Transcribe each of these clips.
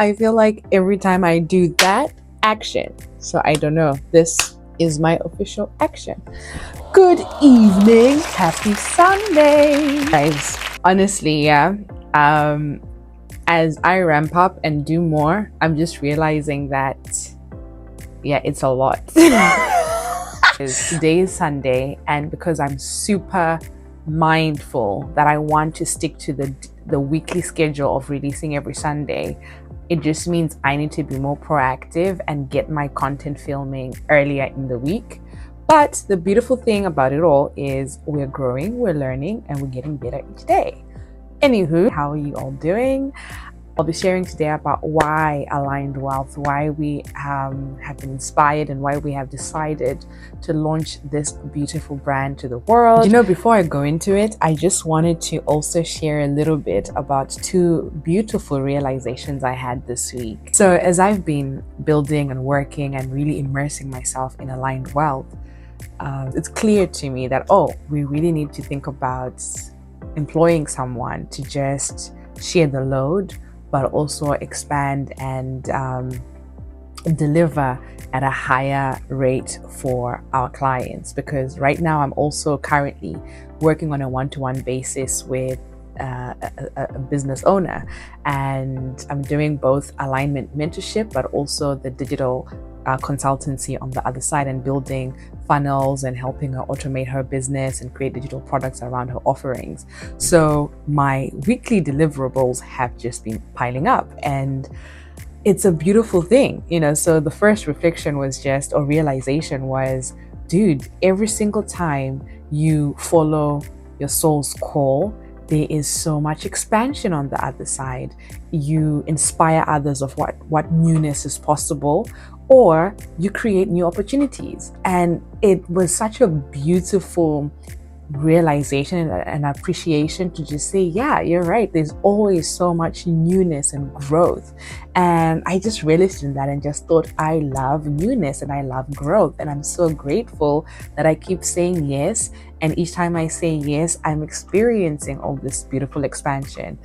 I feel like every time I do that, action. So I don't know. This is my official action. Good evening. Happy Sunday. Guys, honestly, yeah. As I ramp up and do more, I'm just realizing that, yeah, it's a lot. Today is Sunday, and because I'm super mindful that I want to stick to the weekly schedule of releasing every Sunday, it just means I need to be more proactive and get my content filming earlier in the week. But the beautiful thing about it all is we're growing, we're learning, and we're getting better each day. Anywho, how are you all doing? I'll be sharing today about why Aligned Wealth, why we have been inspired, and why we have decided to launch this beautiful brand to the world. You know, before I go into it, I just wanted to also share a little bit about two beautiful realizations I had this week. So as I've been building and working and really immersing myself in Aligned Wealth, it's clear to me that, we really need to think about employing someone to just share the load, but also expand and deliver at a higher rate for our clients. Because right now I'm also currently working on a one-to-one basis with a business owner, and I'm doing both alignment mentorship, but also the digital consultancy on the other side, and building funnels and helping her automate her business and create digital products around her offerings. So my weekly deliverables have just been piling up, and it's a beautiful thing, so the first reflection was just, or realization was, dude, every single time you follow your soul's call, there is so much expansion on the other side. You inspire others of what newness is possible, or you create new opportunities. And it was such a beautiful realization and appreciation to just say, yeah, you're right, there's always so much newness and growth. And I just realized in that and just thought, I love newness and I love growth, and I'm so grateful that I keep saying yes, and each time I say yes, I'm experiencing all this beautiful expansion.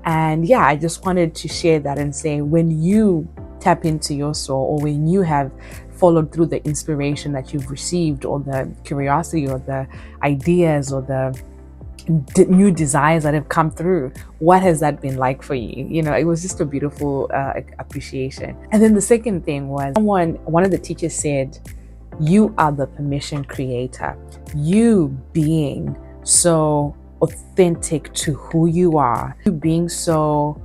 And yeah, I just wanted to share that and say, when you tap into your soul, or when you have followed through the inspiration that you've received, or the curiosity, or the ideas, or the new desires that have come through, what has that been like for you? It was just a beautiful appreciation. And then the second thing was, one of the teachers said, you are the permission creator. You being so authentic to who you are, you being so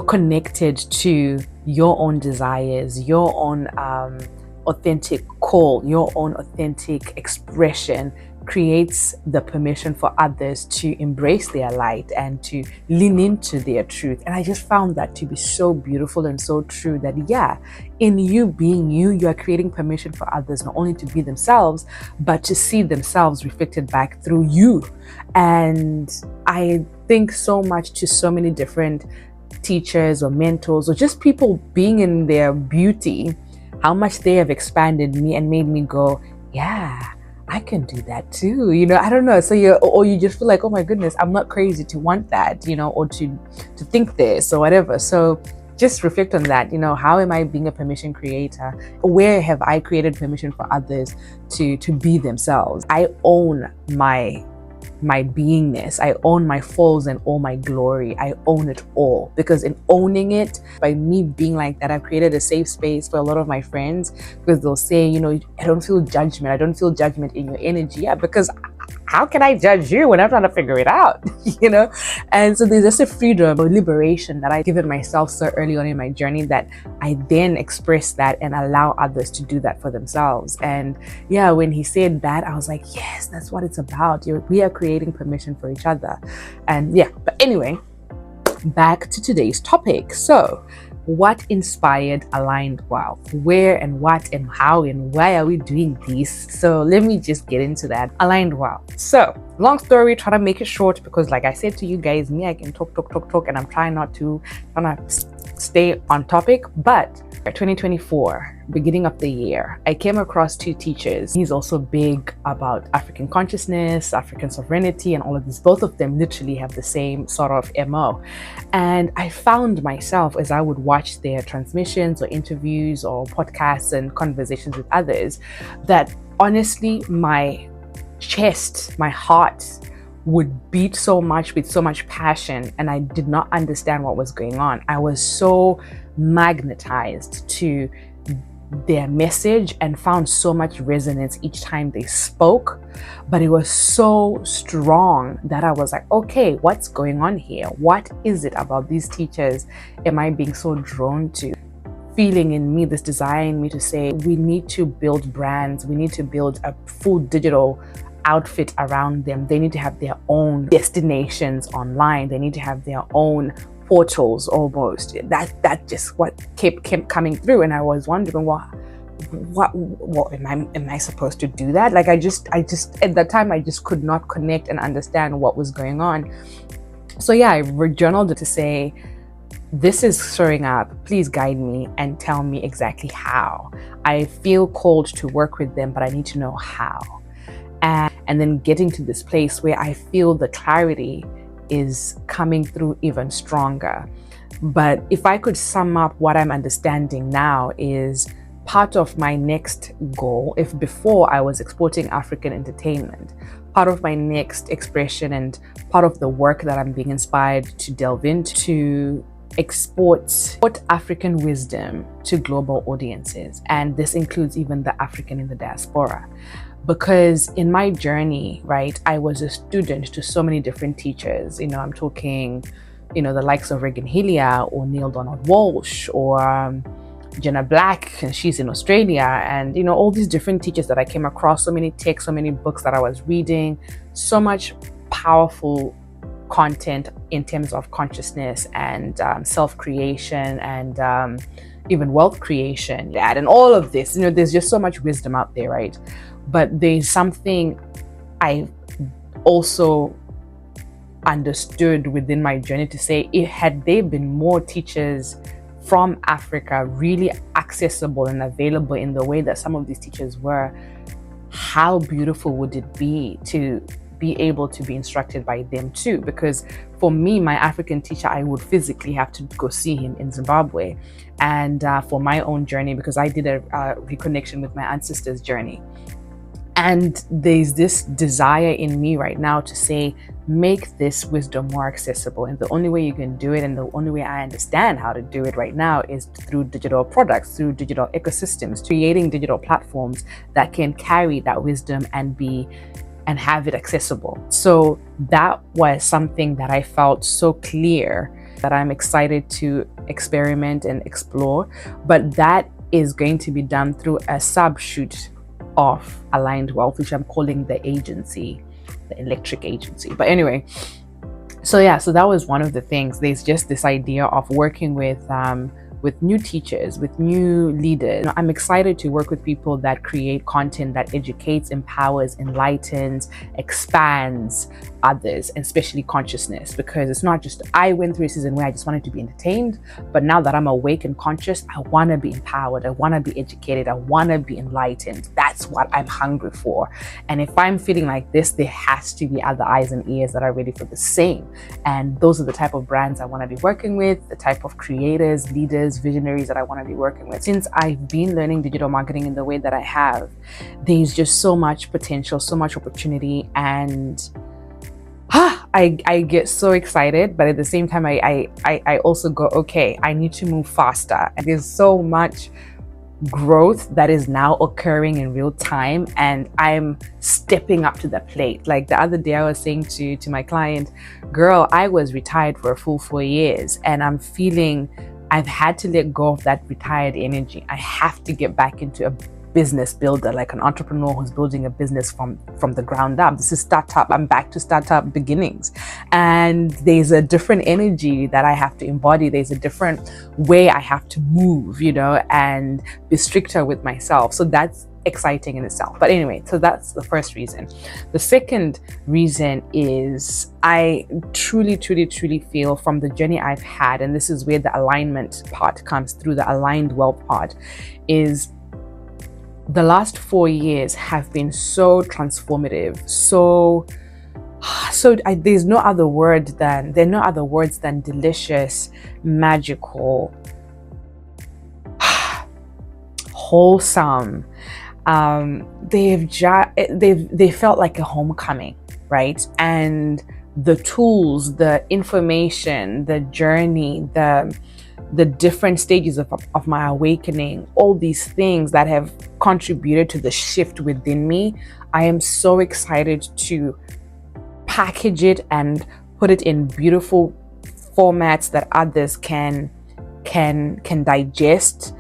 connected to your own desires, your own authentic call, your own authentic expression, creates the permission for others to embrace their light and to lean into their truth. And I just found that to be so beautiful and so true, that yeah, in you being you are creating permission for others not only to be themselves, but to see themselves reflected back through you. And I think so much to so many different teachers or mentors, or just people being in their beauty, how much they have expanded me and made me go, yeah, I can do that too. I don't know. So you just feel like, oh my goodness, I'm not crazy to want that, or to think this or whatever. So just reflect on that. How am I being a permission creator? Where have I created permission for others to be themselves? I own my beingness. I own my falls and all my glory. I own it all, because in owning it, by me being like that, I've created a safe space for a lot of my friends, because they'll say, I don't feel judgment. I don't feel judgment in your energy. Yeah, because how can I judge you when I'm trying to figure it out? And so there's just a freedom, a liberation that I've given myself so early on in my journey, that I then express that and allow others to do that for themselves. And yeah, when he said that, I was like, yes, that's what it's about. We are creating permission for each other. And yeah, but anyway, back to today's topic. So what inspired Aligned Wealth? Where and what and how and why are we doing this? So let me just get into that. Aligned Wealth. So long story, try to make it short, because like I said to you guys, me, I can talk, and I'm trying to stay on topic. But 2024, beginning of the year, I came across two teachers. He's also big about African consciousness, African sovereignty, and all of this. Both of them literally have the same sort of MO. And I found myself, as I would watch their transmissions or interviews or podcasts and conversations with others, that honestly, my chest, my heart would beat so much with so much passion, and I did not understand what was going on. I was so magnetized to their message and found so much resonance each time they spoke, but it was so strong that I was like, okay, what's going on here? What is it about these teachers am I being so drawn to? Feeling in me, this desire in me to say, we need to build brands, we need to build a full digital outfit around them. They need to have their own destinations online. They need to have their own portals almost. That just what kept coming through. And I was wondering, what am I supposed to do that? Like I just at that time I just could not connect and understand what was going on. So yeah, I journaled to say, this is showing up. Please guide me and tell me exactly how. I feel called to work with them, but I need to know how. And then getting to this place where I feel the clarity is coming through even stronger. But if I could sum up what I'm understanding now is part of my next goal. If before I was exporting African entertainment, part of my next expression and part of the work that I'm being inspired to delve into export African wisdom to global audiences. And this includes even the African in the diaspora. Because in my journey, right, I was a student to so many different teachers. I'm talking, the likes of Regan Hillier or Neil Donald Walsh or Jenna Black, and she's in Australia, and all these different teachers that I came across, so many texts, so many books that I was reading, so much powerful content in terms of consciousness and self-creation and even wealth creation, and all of this. There's just so much wisdom out there, right? But there's something I also understood within my journey to say, had there been more teachers from Africa really accessible and available in the way that some of these teachers were, how beautiful would it be to be able to be instructed by them too? Because for me, my African teacher, I would physically have to go see him in Zimbabwe. And for my own journey, because I did a reconnection with my ancestors' journey. And there's this desire in me right now to say, make this wisdom more accessible. And the only way you can do it, and the only way I understand how to do it right now, is through digital products, through digital ecosystems, creating digital platforms that can carry that wisdom and have it accessible. So that was something that I felt so clear that I'm excited to experiment and explore. But that is going to be done through a sub-shoot of Aligned Wealth, which I'm calling the agency, the electric agency. But anyway, so that was one of the things. There's just this idea of working with new teachers, with new leaders. I'm excited to work with people that create content that educates, empowers, enlightens, expands others, and especially consciousness, because it's not just, I went through a season where I just wanted to be entertained, but now that I'm awake and conscious, I want to be empowered, I want to be educated, I want to be enlightened. That's what I'm hungry for. And if I'm feeling like this, there has to be other eyes and ears that are ready for the same. And those are the type of brands I want to be working with, the type of creators, leaders, visionaries that I want to be working with. Since I've been learning digital marketing in the way that I have, there's just so much potential, so much opportunity, and I get so excited, but at the same time, I also go, okay, I need to move faster. And there's so much growth that is now occurring in real time, and I'm stepping up to the plate. Like the other day I was saying to my client, girl, I was retired for a full 4 years, and I'm feeling I've had to let go of that retired energy. I have to get back into a business builder, like an entrepreneur who's building a business from the ground up. This is startup. I'm back to startup beginnings. And there's a different energy that I have to embody. There's a different way I have to move, and be stricter with myself. So that's exciting in itself. But anyway, so that's the first reason. The second reason is I truly feel from the journey I've had, and this is where the alignment part comes through, the aligned wealth part, is the last 4 years have been so transformative, there's no other word than delicious, magical, wholesome. They felt like a homecoming, right? And the tools, the information, the journey, the different stages of my awakening, all these things that have contributed to the shift within me, I am so excited to package it and put it in beautiful formats that others can digest,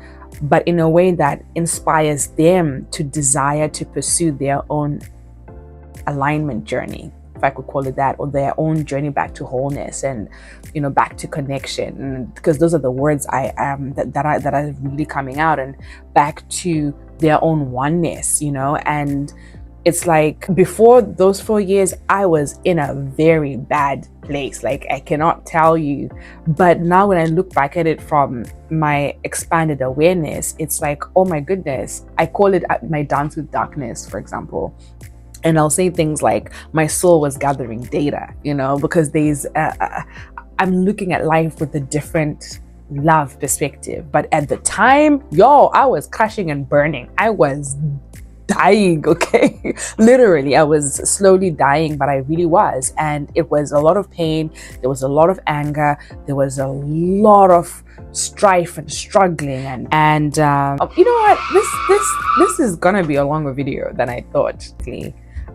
but in a way that inspires them to desire to pursue their own alignment journey, if I could call it that, or their own journey back to wholeness and, back to connection. Because those are the words that are really coming out, and back to their own oneness, and it's like before those 4 years, I was in a very bad place. Like, I cannot tell you. But now when I look back at it from my expanded awareness, it's like, oh my goodness, I call it my dance with darkness, for example. And I'll say things like my soul was gathering data, because I'm looking at life with a different love perspective. But at the time, I was crashing and burning. I was dying, okay? Literally, I was slowly dying, but I really was. And it was a lot of pain. There was a lot of anger. There was a lot of strife and struggling. And you know what? This is gonna be a longer video than I thought.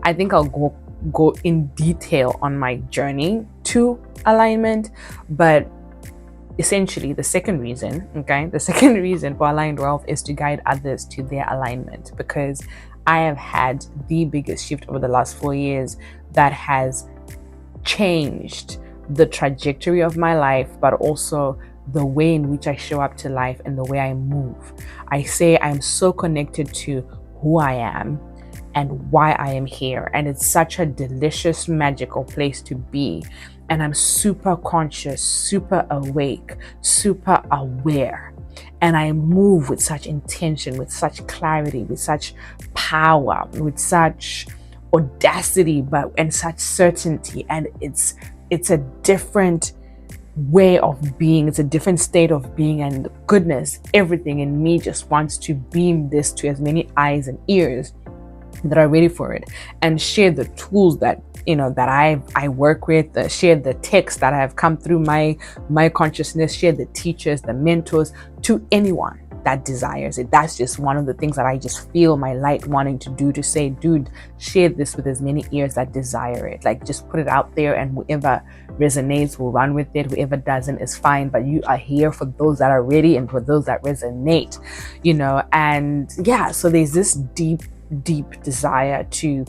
I think I'll go in detail on my journey to alignment, but essentially the second reason for aligned wealth is to guide others to their alignment, because I have had the biggest shift over the last 4 years that has changed the trajectory of my life, but also the way in which I show up to life and the way I move. I say I'm so connected to who I am and why I am here, and it's such a delicious, magical place to be. And I'm super conscious, super awake, super aware. And I move with such intention, with such clarity, with such power, with such audacity, and such certainty. And it's a different way of being. It's a different state of being, and goodness, everything in me just wants to beam this to as many eyes and ears that are ready for it, and share the tools that I work with, share the texts that have come through my consciousness, share the teachers, the mentors, to anyone that desires it. That's just one of the things that I just feel my light wanting to do, to say, dude, share this with as many ears that desire it. Like, just put it out there, and whoever resonates will run with it. Whoever doesn't is fine, but you are here for those that are ready and for those that resonate, and yeah, so there's this deep desire to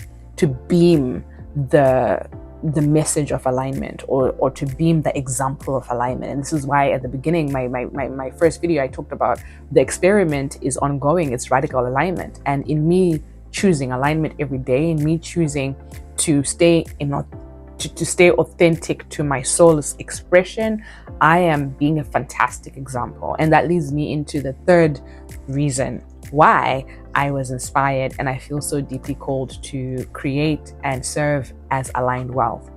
beam the message of alignment, or to beam the example of alignment. And this is why at the beginning, my first video, I talked about the experiment is ongoing. It's radical alignment. And in me choosing alignment every day, in me choosing to stay authentic to my soul's expression, I am being a fantastic example. And that leads me into the third reason why I was inspired and I feel so deeply called to create and serve as aligned wealth.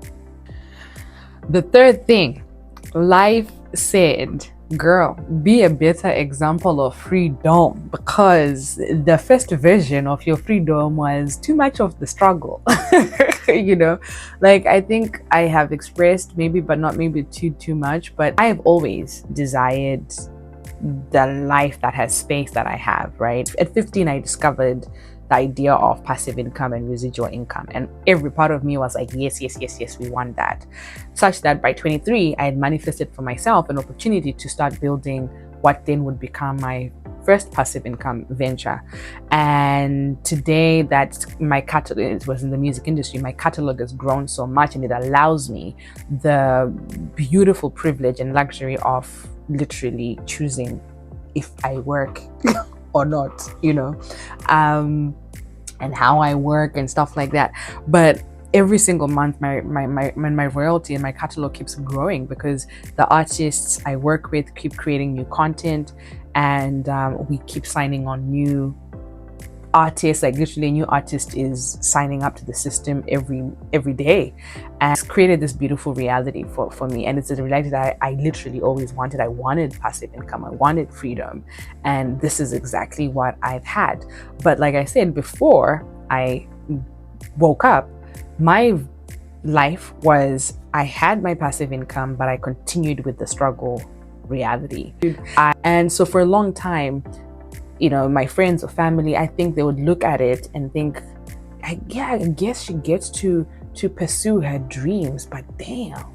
The third thing, life said, girl, be a better example of freedom, because the first version of your freedom was too much of the struggle. Like, I think I have expressed but not too much, but I have always desired the life that has space that I have, right? At 15, I discovered the idea of passive income and residual income, and every part of me was like, yes, we want that. Such that by 23, I had manifested for myself an opportunity to start building what then would become my first passive income venture. And today, that my catalog, it was in the music industry, my catalog has grown so much, and it allows me the beautiful privilege and luxury of literally choosing if I work or not, and how I work and stuff like that. But every single month, my royalty and my catalog keeps growing, because the artists I work with keep creating new content, and we keep signing on new artists, like literally a new artist is signing up to the system every day, and it's created this beautiful reality for me. And it's a reality that I literally always wanted. I wanted passive income, I wanted freedom, and this is exactly what I've had. But like I said before I woke up, my life was, I had my passive income, but I continued with the struggle reality. And so for a long time, you know, my friends or family, I think they would look at it and think, yeah, I guess she gets to pursue her dreams, but damn,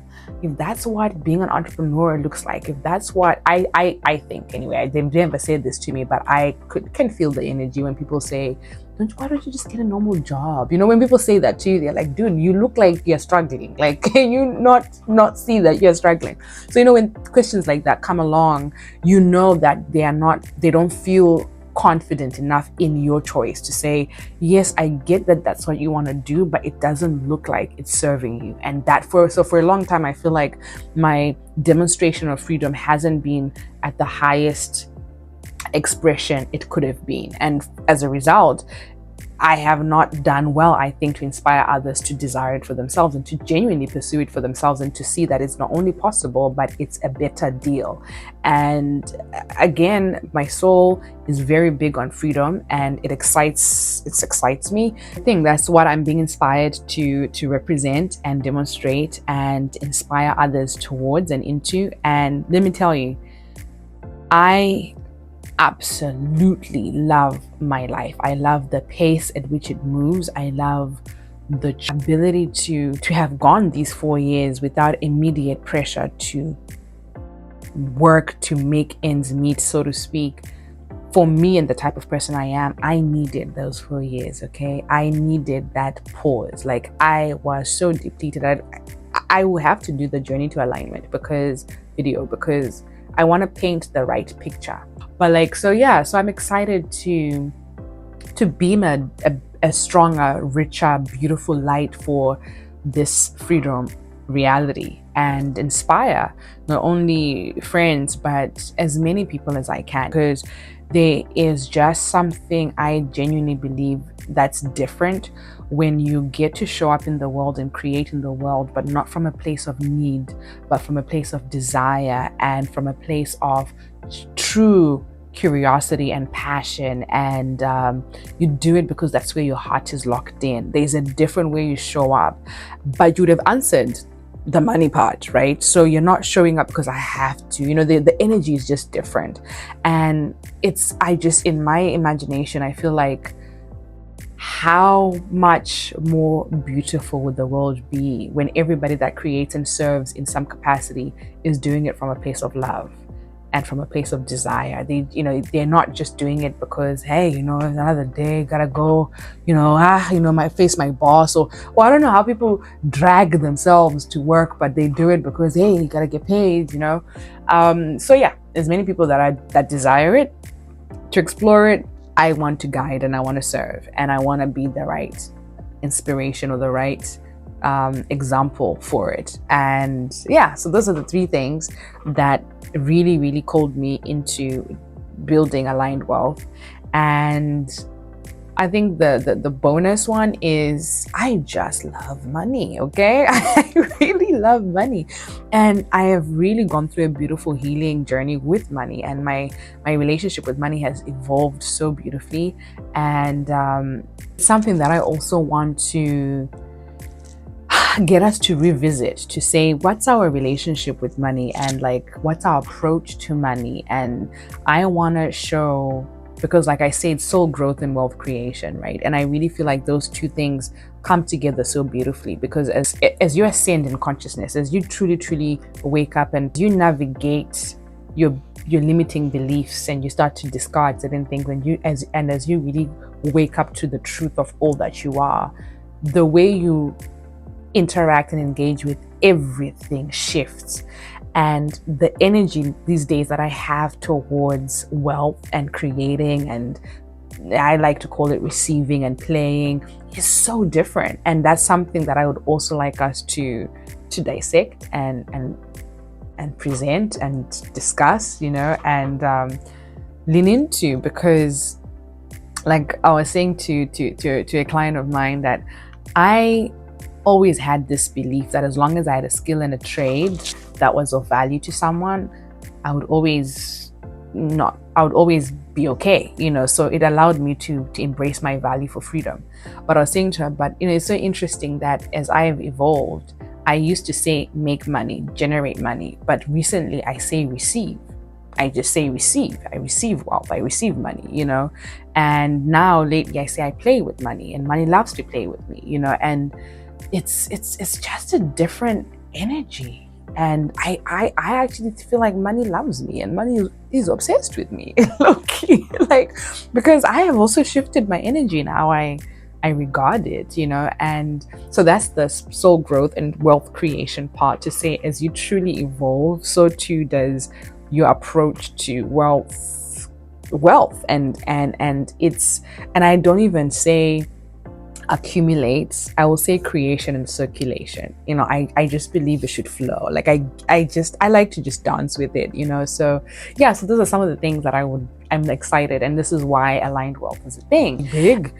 if that's what being an entrepreneur looks like, if that's what I think anyway, they never said this to me, but I can feel the energy when people say, why don't you just get a normal job? You know, when people say that to you, they're like, dude, you look like you're struggling. Like, can you not see that you're struggling? So, you know, when questions like that come along, you know that they don't feel confident enough in your choice to say, yes, I get that that's what you want to do, but it doesn't look like it's serving you. And so for a long time, I feel like my demonstration of freedom hasn't been at the highest expression it could have been. And as a result, I have not done well, I think, to inspire others to desire it for themselves and to genuinely pursue it for themselves, and to see that it's not only possible, but it's a better deal. And again, my soul is very big on freedom, and it excites me. I think that's what I'm being inspired to represent and demonstrate and inspire others towards and into. And let me tell you, I absolutely love my life. I love the pace at which it moves. I love the ability to have gone these 4 years without immediate pressure to work to make ends meet, so to speak. For me and the type of person I am, I needed those 4 years, okay? I needed that pause. Like, I was so depleted. I will have to do the journey to alignment because I want to paint the right picture. But like, so yeah, so I'm excited to beam a stronger, richer, beautiful light for this freedom reality and inspire not only friends, but as many people as I can, because there is just something I genuinely believe that's different when you get to show up in the world and create in the world, but not from a place of need, but from a place of desire and from a place of true curiosity and passion. And you do it because that's where your heart is locked in. There's a different way you show up, but you would have answered the money part, right? So you're not showing up because I have to, you know, the energy is just different. And in my imagination, I feel like, how much more beautiful would the world be when everybody that creates and serves in some capacity is doing it from a place of love and from a place of desire. They're not just doing it because, hey, you know, another day, gotta go, my face, my boss, or I don't know how people drag themselves to work, but they do it because, hey, you gotta get paid, you know. So yeah, there's many people that desire it, to explore it. I want to guide and I want to serve, and I want to be the right inspiration or the right example for it. And yeah, so those are the 3 things that really, really called me into building aligned wealth. And I think the bonus one is, I just love money, okay? I really love money. And I have really gone through a beautiful healing journey with money, and my relationship with money has evolved so beautifully. And something that I also want to get us to revisit, to say, what's our relationship with money, and like, what's our approach to money? And I want to show, because like I said, soul growth and wealth creation, right? And I really feel like those 2 things come together so beautifully, because as you ascend in consciousness, as you truly wake up and you navigate your limiting beliefs and you start to discard certain things, as you really wake up to the truth of all that you are, the way you interact and engage with everything shifts. And the energy these days that I have towards wealth and creating, and I like to call it receiving and playing, is so different. And that's something that I would also like us to dissect and present and discuss, you know, and lean into, because Like I was saying to a client of mine that I always had this belief that as long as I had a skill in a trade that was of value to someone, I would always I would always be okay, so it allowed me to embrace my value for freedom. But I was saying to her, but it's so interesting that as I have evolved, I used to say make money, generate money, but recently I say receive. I just say receive. I receive wealth. I receive money, and now lately I say I play with money, and money loves to play with me, and it's just a different energy. And I actually feel like money loves me, and money is obsessed with me. Low-key, like, because I have also shifted my energy in how I regard it, and so that's the soul growth and wealth creation part, to say as you truly evolve, so too does your approach to wealth and it's, and I don't even say accumulates, I will say creation and circulation. I just believe it should flow. Like I like to just dance with it, so yeah, so those are some of the things that I'm excited, and this is why aligned wealth is a thing. Big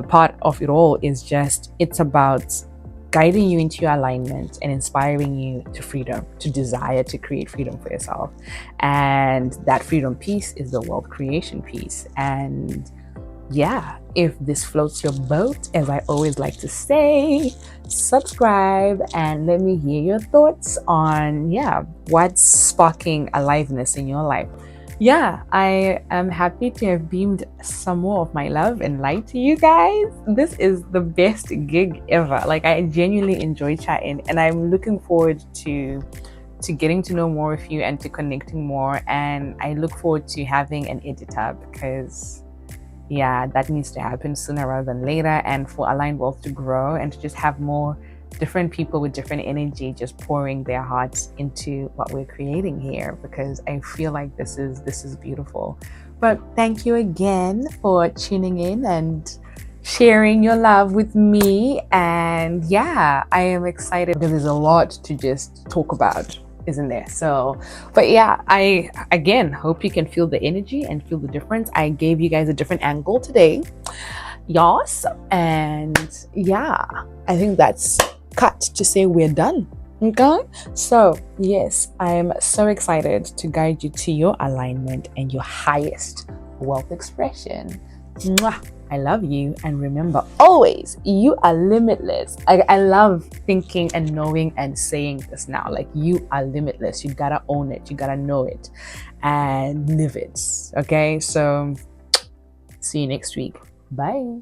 part of it all is just, it's about guiding you into your alignment and inspiring you to freedom, to desire to create freedom for yourself. And that freedom piece is the wealth creation piece. And yeah, if this floats your boat, as I always like to say, subscribe and let me hear your thoughts on, what's sparking aliveness in your life. Yeah, I am happy to have beamed some more of my love and light to you guys. This is the best gig ever. Like, I genuinely enjoy chatting, and I'm looking forward to getting to know more of you and to connecting more. And I look forward to having an editor, because that needs to happen sooner rather than later, and for Aligned Wealth to grow and to just have more different people with different energy just pouring their hearts into what we're creating here, because I feel like this is beautiful. But thank you again for tuning in and sharing your love with me. And I am excited because there's a lot to just talk about, isn't there? So, but I again hope you can feel the energy and feel the difference. I gave you guys a different angle today, yes, and I think that's cut to say we're done. Okay, so yes, I'm so excited to guide you to your alignment and your highest wealth expression. Mwah! I love you, and remember always, you are limitless. I love thinking and knowing and saying this now. Like, you are limitless. You gotta own it. You gotta know it and live it. Okay, so see you next week. Bye.